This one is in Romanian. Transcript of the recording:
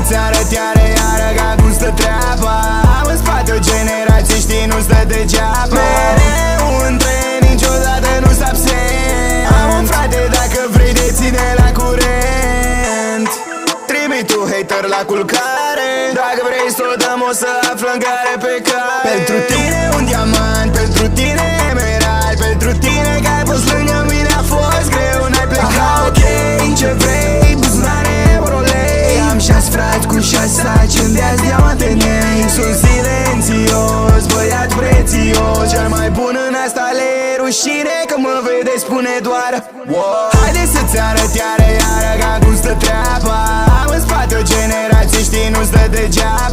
să-ți arăt iară ca cum stă treaba. Am în spate o generație, știi, nu stă degeaba. Mereu între niciodată nu s-a absent. Am un frate, dacă vrei de ține la curent. Trimit tu hater la culcare. Dacă vrei să o dăm, o să aflăm care pe care. Pentru tine un diamant, pentru tine emerald. Pentru tine că ai fost lângă mine a fost greu, n-ai plecat. Ok, ce vrei, buzunare, eurolei. Am 6 frați cu 6 saci, îndeați diamante în ei. Sunt silențios, băiat prețios, cel mai bun în asta le e rușine că mă vede, spune doar wow. Haide să-ți arăt iară ca cum stă treaba. Am în spate o generație, știi, nu stă degeaba.